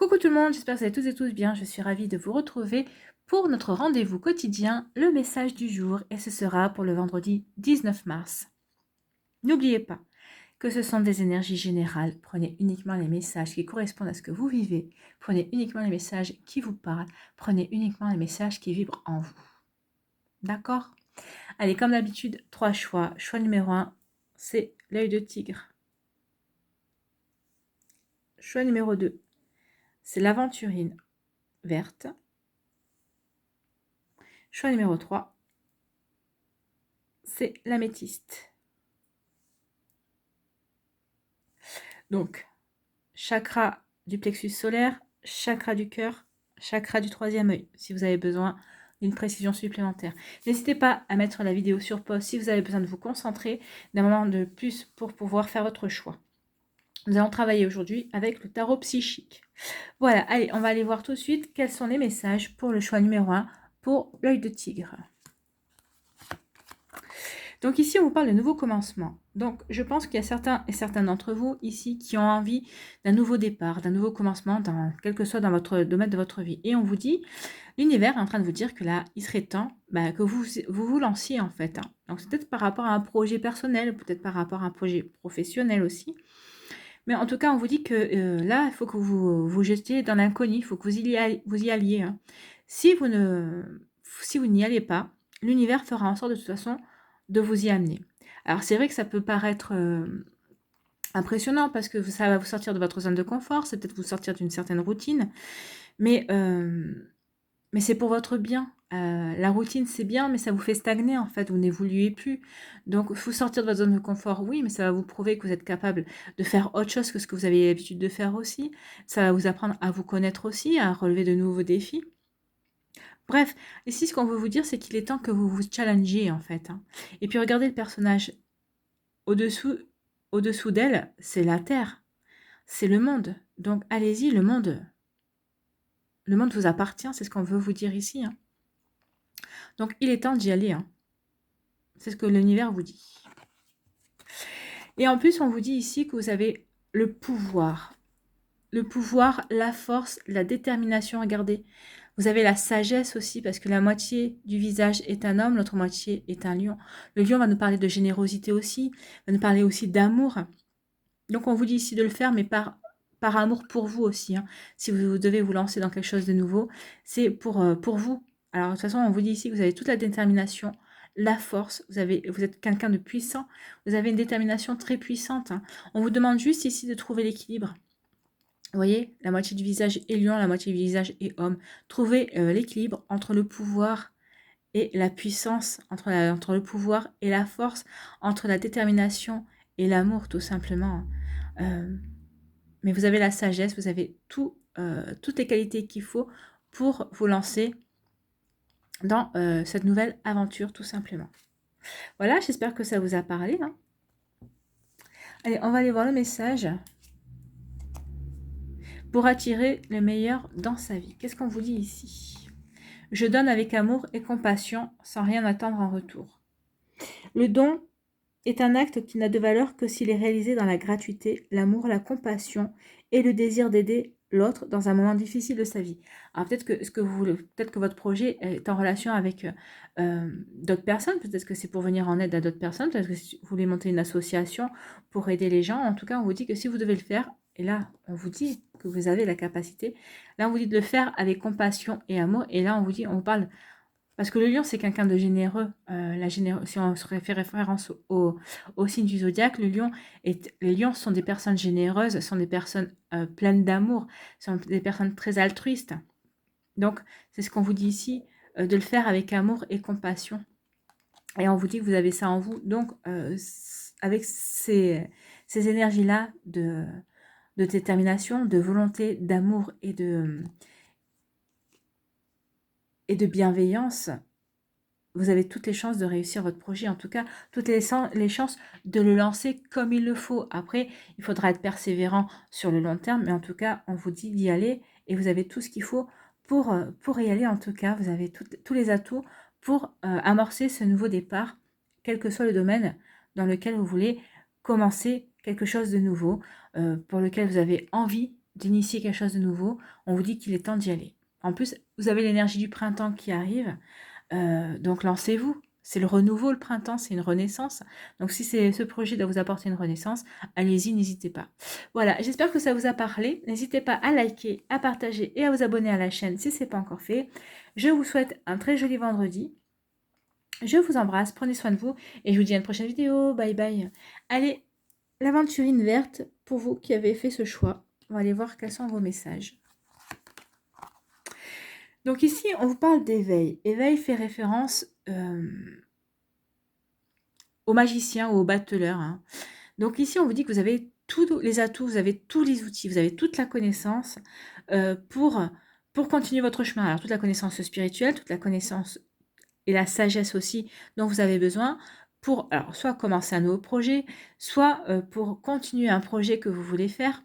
Coucou tout le monde, j'espère que vous allez toutes et tous bien. Je suis ravie de vous retrouver pour notre rendez-vous quotidien, le message du jour, et ce sera pour le vendredi 19 mars. N'oubliez pas que ce sont des énergies générales. Prenez uniquement les messages qui correspondent à ce que vous vivez. Prenez uniquement les messages qui vous parlent. Prenez uniquement les messages qui vibrent en vous. D'accord? Allez, comme d'habitude, 3 choix. Choix numéro 1, c'est l'œil de tigre. Choix numéro 2, c'est l'aventurine verte. Choix numéro 3, c'est l'améthyste. Donc, chakra du plexus solaire, chakra du cœur, chakra du troisième œil, si vous avez besoin d'une précision supplémentaire. N'hésitez pas à mettre la vidéo sur pause si vous avez besoin de vous concentrer d'un moment de plus pour pouvoir faire votre choix. Nous allons travailler aujourd'hui avec le tarot psychique. Voilà, allez, on va aller voir tout de suite quels sont les messages pour le choix numéro 1 pour l'œil de tigre. Donc ici, on vous parle de nouveau commencement. Donc, je pense qu'il y a certains et certaines d'entre vous ici qui ont envie d'un nouveau départ, d'un nouveau commencement, quel que soit dans votre domaine de votre vie. Et on vous dit, l'univers est en train de vous dire que là, il serait temps que vous lanciez en fait. Donc, c'est peut-être par rapport à un projet personnel, peut-être par rapport à un projet professionnel aussi. Mais en tout cas, on vous dit que là, il faut que vous vous jetiez dans l'inconnu, il faut que vous y alliez. Si vous n'y allez pas, l'univers fera en sorte de toute façon de vous y amener. Alors c'est vrai que ça peut paraître impressionnant parce que ça va vous sortir de votre zone de confort, c'est peut-être vous sortir d'une certaine routine, mais c'est pour votre bien. La routine c'est bien, mais ça vous fait stagner en fait, vous n'évoluez plus. Donc il faut sortir de votre zone de confort, oui, mais ça va vous prouver que vous êtes capable de faire autre chose que ce que vous avez l'habitude de faire aussi. Ça va vous apprendre à vous connaître aussi, à relever de nouveaux défis. Bref, ici, ce qu'on veut vous dire, c'est qu'il est temps que vous vous challengiez, en fait. Et puis, regardez le personnage. Au-dessous, au-dessous d'elle, c'est la Terre. C'est le monde. Donc, allez-y, le monde. Le monde vous appartient, c'est ce qu'on veut vous dire ici. Donc, il est temps d'y aller. C'est ce que l'univers vous dit. Et en plus, on vous dit ici que vous avez le pouvoir. Le pouvoir, la force, la détermination. Regardez, vous avez la sagesse aussi, parce que la moitié du visage est un homme, l'autre moitié est un lion. Le lion va nous parler de générosité aussi, va nous parler aussi d'amour. Donc on vous dit ici de le faire, mais par amour pour vous aussi. Si vous devez vous lancer dans quelque chose de nouveau, c'est pour vous. Alors de toute façon, on vous dit ici que vous avez toute la détermination, la force, vous êtes quelqu'un de puissant, vous avez une détermination très puissante. On vous demande juste ici de trouver l'équilibre. Vous voyez, la moitié du visage est lion, la moitié du visage est homme. Trouvez l'équilibre entre le pouvoir et la puissance, entre le pouvoir et la force, entre la détermination et l'amour, tout simplement. Mais vous avez la sagesse, vous avez toutes les qualités qu'il faut pour vous lancer dans cette nouvelle aventure, tout simplement. Voilà, j'espère que ça vous a parlé. Allez, on va aller voir le message pour attirer le meilleur dans sa vie. Qu'est-ce qu'on vous dit ici? Je donne avec amour et compassion sans rien attendre en retour. Le don est un acte qui n'a de valeur que s'il est réalisé dans la gratuité, l'amour, la compassion et le désir d'aider l'autre dans un moment difficile de sa vie. Alors peut-être que votre projet est en relation avec d'autres personnes, peut-être que c'est pour venir en aide à d'autres personnes, peut-être que si vous voulez monter une association pour aider les gens. En tout cas, on vous dit que si vous devez le faire, et là, on vous dit que vous avez la capacité, là, on vous dit de le faire avec compassion et amour, et là, on vous parle. Parce que le lion, c'est quelqu'un de généreux. Si on se fait référence au signe du zodiaque, les lions sont des personnes généreuses, sont des personnes pleines d'amour, sont des personnes très altruistes. Donc, c'est ce qu'on vous dit ici, de le faire avec amour et compassion. Et on vous dit que vous avez ça en vous. Donc, avec ces énergies-là de détermination, de volonté, d'amour et de bienveillance, vous avez toutes les chances de réussir votre projet, en tout cas, toutes les chances de le lancer comme il le faut. Après, il faudra être persévérant sur le long terme, mais en tout cas, on vous dit d'y aller et vous avez tout ce qu'il faut pour y aller. En tout cas, vous avez tous les atouts pour amorcer ce nouveau départ, quel que soit le domaine dans lequel vous voulez commencer quelque chose de nouveau, pour lequel vous avez envie d'initier quelque chose de nouveau, on vous dit qu'il est temps d'y aller. En plus, vous avez l'énergie du printemps qui arrive, donc lancez-vous. C'est le renouveau, le printemps, c'est une renaissance. Donc si ce projet doit vous apporter une renaissance, allez-y, n'hésitez pas. Voilà, j'espère que ça vous a parlé. N'hésitez pas à liker, à partager et à vous abonner à la chaîne si ce n'est pas encore fait. Je vous souhaite un très joli vendredi. Je vous embrasse, prenez soin de vous et je vous dis à une prochaine vidéo. Bye bye. Allez, l'aventurine verte pour vous qui avez fait ce choix. On va aller voir quels sont vos messages. Donc ici, on vous parle d'éveil. Éveil fait référence aux magiciens ou aux battleurs. Hein. Donc ici, on vous dit que vous avez tous les atouts, vous avez tous les outils, vous avez toute la connaissance pour continuer votre chemin. Alors toute la connaissance spirituelle, toute la connaissance et la sagesse aussi dont vous avez besoin pour alors, soit commencer un nouveau projet, soit pour continuer un projet que vous voulez faire.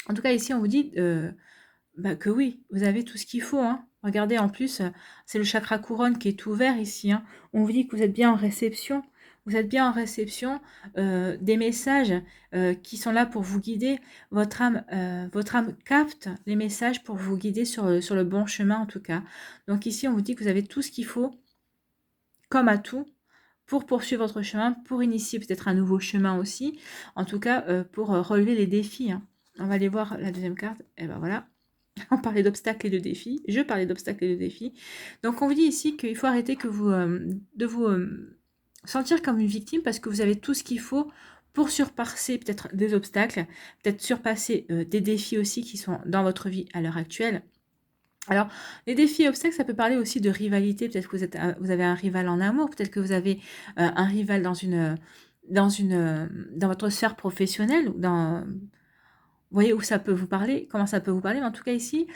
En tout cas, ici, on vous dit que oui, vous avez tout ce qu'il faut. Hein. Regardez, en plus, c'est le chakra couronne qui est ouvert ici. Hein. On vous dit que vous êtes bien en réception. Vous êtes bien en réception des messages qui sont là pour vous guider. Votre âme capte les messages pour vous guider sur le bon chemin, en tout cas. Donc ici, on vous dit que vous avez tout ce qu'il faut, comme atout, pour poursuivre votre chemin, pour initier peut-être un nouveau chemin aussi. En tout cas, pour relever les défis. Hein. On va aller voir la deuxième carte. Et ben voilà. On parlait d'obstacles et de défis. Je parlais d'obstacles et de défis. Donc, on vous dit ici qu'il faut arrêter de vous sentir comme une victime parce que vous avez tout ce qu'il faut pour surpasser peut-être des obstacles, peut-être surpasser des défis aussi qui sont dans votre vie à l'heure actuelle. Alors, les défis et obstacles, ça peut parler aussi de rivalité. Peut-être que vous avez un rival en amour. Peut-être que vous avez un rival dans votre sphère professionnelle ou dans... Vous voyez où ça peut vous parler, comment ça peut vous parler, mais en tout cas ici,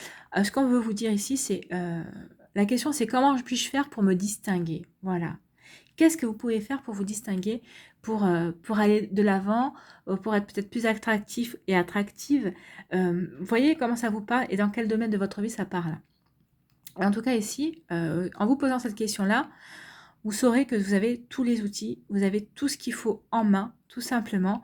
ce qu'on veut vous dire ici, c'est la question c'est comment puis-je faire pour me distinguer. Voilà. Qu'est-ce que vous pouvez faire pour vous distinguer, pour aller de l'avant, pour être peut-être plus attractif et attractive. Vous voyez comment ça vous parle et dans quel domaine de votre vie ça parle. Et en tout cas ici, en vous posant cette question-là, vous saurez que vous avez tous les outils, vous avez tout ce qu'il faut en main, tout simplement,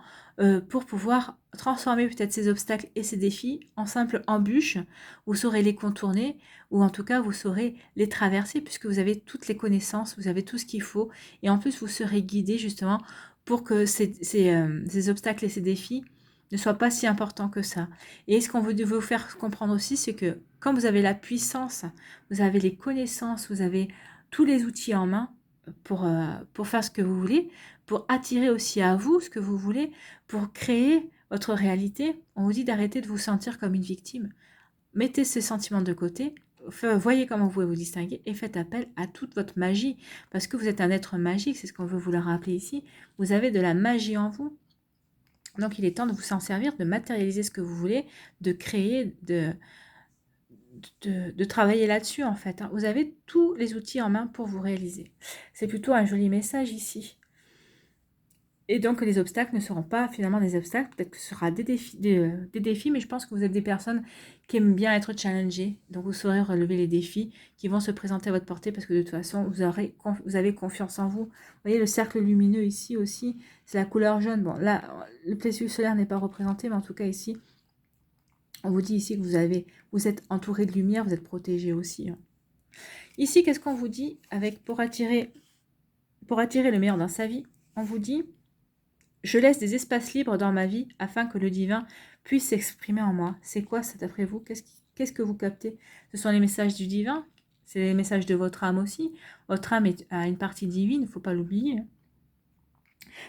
pour pouvoir transformer peut-être ces obstacles et ces défis en simples embûches. Vous saurez les contourner, ou en tout cas, vous saurez les traverser, puisque vous avez toutes les connaissances, vous avez tout ce qu'il faut, et en plus, vous serez guidé justement pour que ces obstacles et ces défis ne soient pas si importants que ça. Et ce qu'on veut vous faire comprendre aussi, c'est que quand vous avez la puissance, vous avez les connaissances, vous avez tous les outils en main, pour faire ce que vous voulez, pour attirer aussi à vous ce que vous voulez, pour créer votre réalité. On vous dit d'arrêter de vous sentir comme une victime. Mettez ces sentiments de côté, voyez comment vous pouvez vous distinguer et faites appel à toute votre magie, parce que vous êtes un être magique, c'est ce qu'on veut vous le rappeler ici. Vous avez de la magie en vous. Donc il est temps de vous en servir, de matérialiser ce que vous voulez, de créer, de travailler là-dessus en fait. Hein. Vous avez tous les outils en main pour vous réaliser. C'est plutôt un joli message ici. Et donc les obstacles ne seront pas finalement des obstacles, peut-être que ce sera des défis, mais je pense que vous êtes des personnes qui aiment bien être challengées, donc vous saurez relever les défis qui vont se présenter à votre portée parce que de toute façon vous avez confiance en vous. Vous voyez le cercle lumineux ici aussi, c'est la couleur jaune. Bon là, le plexus solaire n'est pas représenté, mais en tout cas ici, on vous dit ici que vous êtes entouré de lumière, vous êtes protégé aussi. Hein. Ici, qu'est-ce qu'on vous dit pour attirer le meilleur dans sa vie? On vous dit, je laisse des espaces libres dans ma vie afin que le divin puisse s'exprimer en moi. C'est quoi ça d'après vous? Qu'est-ce que vous captez? Ce sont les messages du divin, c'est les messages de votre âme aussi. Votre âme a une partie divine, il ne faut pas l'oublier.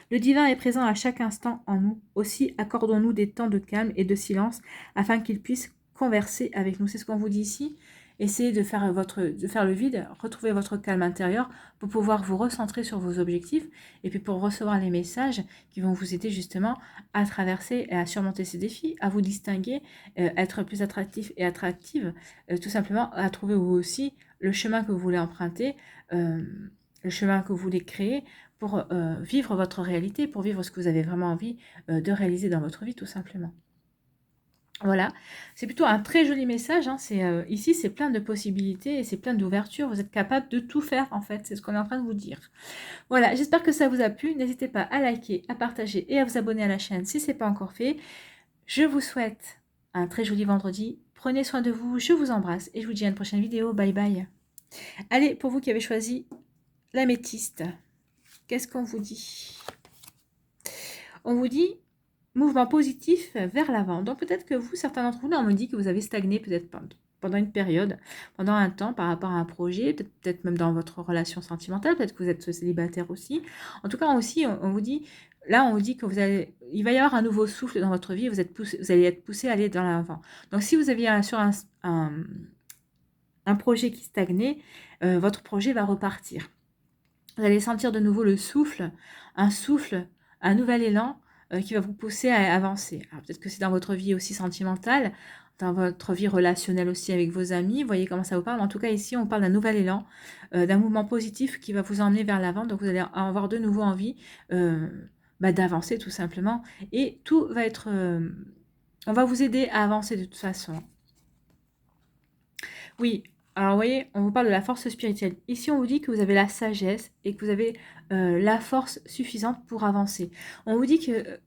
Le divin est présent à chaque instant en nous. Aussi, accordons-nous des temps de calme et de silence afin qu'il puisse converser avec nous. C'est ce qu'on vous dit ici. Essayez de faire le vide, retrouver votre calme intérieur pour pouvoir vous recentrer sur vos objectifs et puis pour recevoir les messages qui vont vous aider justement à traverser et à surmonter ces défis, à vous distinguer, être plus attractif et attractive, tout simplement à trouver vous aussi le chemin que vous voulez emprunter, le chemin que vous voulez créer pour vivre votre réalité, pour vivre ce que vous avez vraiment envie de réaliser dans votre vie tout simplement. Voilà, c'est plutôt un très joli message. Hein. Ici, c'est plein de possibilités et c'est plein d'ouverture. Vous êtes capable de tout faire, en fait. C'est ce qu'on est en train de vous dire. Voilà, j'espère que ça vous a plu. N'hésitez pas à liker, à partager et à vous abonner à la chaîne si ce n'est pas encore fait. Je vous souhaite un très joli vendredi. Prenez soin de vous, je vous embrasse et je vous dis à une prochaine vidéo. Bye bye. Allez, pour vous qui avez choisi l'améthyste, qu'est-ce qu'on vous dit? On vous dit mouvement positif vers l'avant. Donc peut-être que vous, certains d'entre vous, là, on me dit que vous avez stagné peut-être pendant une période, pendant un temps par rapport à un projet, peut-être même dans votre relation sentimentale, peut-être que vous êtes célibataire aussi. En tout cas, aussi, on vous dit, là, on vous dit que il va y avoir un nouveau souffle dans votre vie, vous allez être poussé à aller dans l'avant. Donc si vous aviez sur un projet qui stagnait, votre projet va repartir. Vous allez sentir de nouveau le souffle, un nouvel élan qui va vous pousser à avancer. Alors peut-être que c'est dans votre vie aussi sentimentale, dans votre vie relationnelle aussi avec vos amis. Vous voyez comment ça vous parle. En tout cas, ici, on parle d'un nouvel élan, d'un mouvement positif qui va vous emmener vers l'avant. Donc, vous allez avoir de nouveau envie d'avancer tout simplement. Et tout va être... on va vous aider à avancer de toute façon. Oui, alors vous voyez, on vous parle de la force spirituelle. Ici, on vous dit que vous avez la sagesse et que vous avez la force suffisante pour avancer. On vous dit que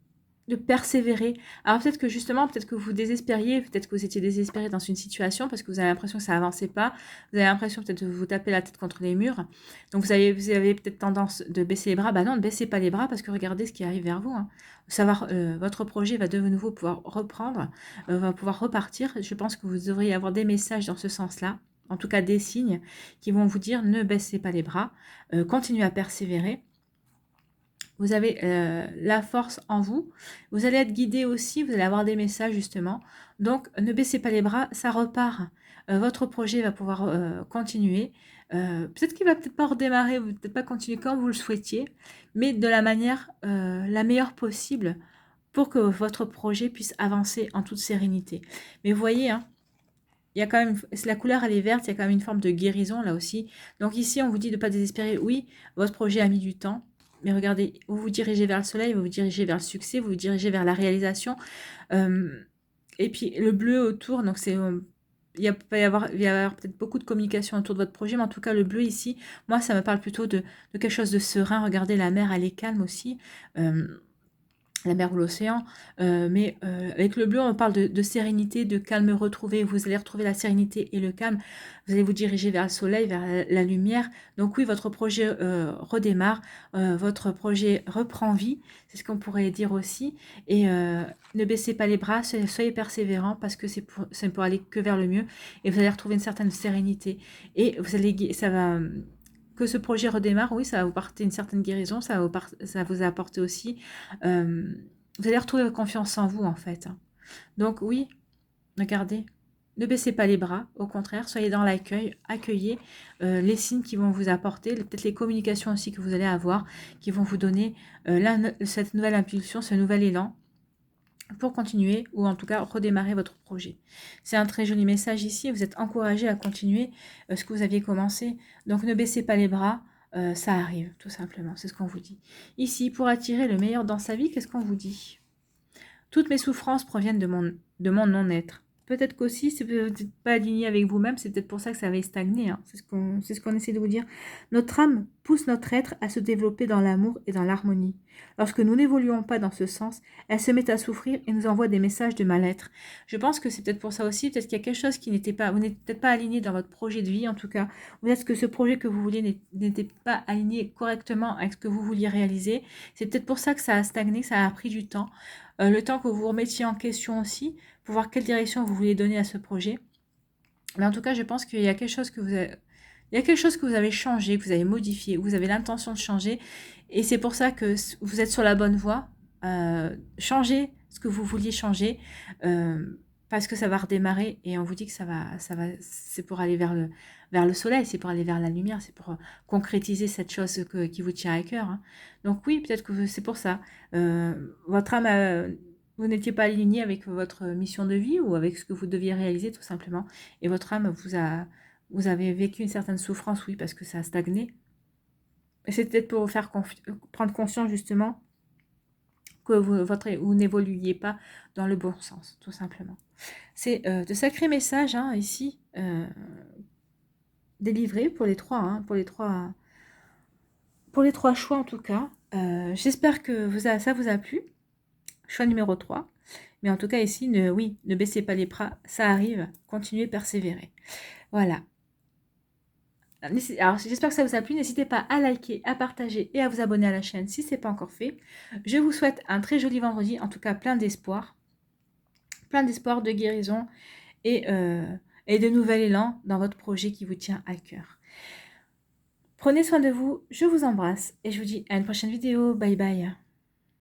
de persévérer. Alors peut-être que justement, peut-être que vous désespériez, peut-être que vous étiez désespéré dans une situation parce que vous avez l'impression que ça avançait pas. Vous avez l'impression peut-être de vous taper la tête contre les murs. Donc vous avez peut-être tendance de baisser les bras. Bah non, ne baissez pas les bras parce que regardez ce qui arrive vers vous. Hein. Savoir, votre projet va de nouveau pouvoir reprendre, va pouvoir repartir. Je pense que vous devriez avoir des messages dans ce sens-là. En tout cas, des signes qui vont vous dire ne baissez pas les bras, continuez à persévérer. Vous avez la force en vous. Vous allez être guidé aussi, vous allez avoir des messages justement. Donc, ne baissez pas les bras, ça repart. Votre projet va pouvoir continuer. Peut-être qu'il va peut-être pas redémarrer, peut-être pas continuer comme vous le souhaitiez, mais de la manière la meilleure possible pour que votre projet puisse avancer en toute sérénité. Mais vous voyez, hein, il y a quand même, la couleur elle est verte, il y a quand même une forme de guérison là aussi. Donc ici, on vous dit de ne pas désespérer. Oui, votre projet a mis du temps. Mais regardez, vous vous dirigez vers le soleil, vous vous dirigez vers le succès, vous vous dirigez vers la réalisation. Et puis le bleu autour, donc c'est... va y avoir peut-être beaucoup de communication autour de votre projet, mais en tout cas, le bleu ici, moi, ça me parle plutôt de quelque chose de serein. Regardez, la mer, elle est calme aussi. La mer ou l'océan, mais avec le bleu, on parle de sérénité, de calme retrouvé. Vous allez retrouver la sérénité et le calme. Vous allez vous diriger vers le soleil, vers la lumière. Donc oui, votre projet redémarre, votre projet reprend vie, c'est ce qu'on pourrait dire aussi. Et ne baissez pas les bras, soyez persévérants parce que c'est pour aller que vers le mieux. Et vous allez retrouver une certaine sérénité. Et ça va... Que ce projet redémarre, oui, ça va vous apporter une certaine guérison, ça va vous apporter aussi... vous allez retrouver confiance en vous, en fait. Donc oui, regardez, ne baissez pas les bras, au contraire, soyez dans l'accueil, accueillez les signes qui vont vous apporter, peut-être les communications aussi que vous allez avoir, qui vont vous donner cette nouvelle impulsion, ce nouvel élan, pour continuer ou en tout cas redémarrer votre projet. C'est un très joli message ici, vous êtes encouragé à continuer ce que vous aviez commencé. Donc ne baissez pas les bras, ça arrive tout simplement, c'est ce qu'on vous dit. Ici, pour attirer le meilleur dans sa vie, qu'est-ce qu'on vous dit? Toutes mes souffrances proviennent de mon non-être. Peut-être qu'aussi, si vous n'êtes pas aligné avec vous-même, c'est peut-être pour ça que ça avait stagné. Hein. C'est ce qu'on essaie de vous dire. Notre âme pousse notre être à se développer dans l'amour et dans l'harmonie. Lorsque nous n'évoluons pas dans ce sens, elle se met à souffrir et nous envoie des messages de mal-être. Je pense que c'est peut-être pour ça aussi, peut-être qu'il y a quelque chose qui n'était pas, vous n'êtes peut-être pas aligné dans votre projet de vie, en tout cas. Ou est-ce que ce projet que vous vouliez n'était pas aligné correctement avec ce que vous vouliez réaliser. C'est peut-être pour ça que ça a stagné, que ça a pris du temps. Le temps que vous vous remettiez en question aussi, pour voir quelle direction vous voulez donner à ce projet. Mais en tout cas, je pense qu'il y a quelque chose que vous avez changé, que vous avez modifié, que vous avez l'intention de changer. Et c'est pour ça que vous êtes sur la bonne voie. Changez ce que vous vouliez changer. Parce que ça va redémarrer. Et on vous dit que c'est pour aller vers le soleil, c'est pour aller vers la lumière, c'est pour concrétiser cette chose qui vous tient à cœur. Hein. Donc oui, peut-être que c'est pour ça. Votre âme... vous n'étiez pas aligné avec votre mission de vie ou avec ce que vous deviez réaliser tout simplement. Et votre âme vous avez vécu une certaine souffrance, oui, parce que ça a stagné. Et c'est peut-être pour vous faire prendre conscience justement que vous n'évoluiez pas dans le bon sens, tout simplement. C'est de sacrés messages hein, ici, délivrés pour les trois, hein, pour les trois choix en tout cas. J'espère que ça vous a plu. Choix numéro 3. Mais en tout cas, ici, oui, ne baissez pas les bras, ça arrive, continuez, persévérer. Voilà. Alors, j'espère que ça vous a plu. N'hésitez pas à liker, à partager et à vous abonner à la chaîne si ce n'est pas encore fait. Je vous souhaite un très joli vendredi, en tout cas plein d'espoir, de guérison et de nouvel élan dans votre projet qui vous tient à cœur. Prenez soin de vous, je vous embrasse et je vous dis à une prochaine vidéo. Bye bye.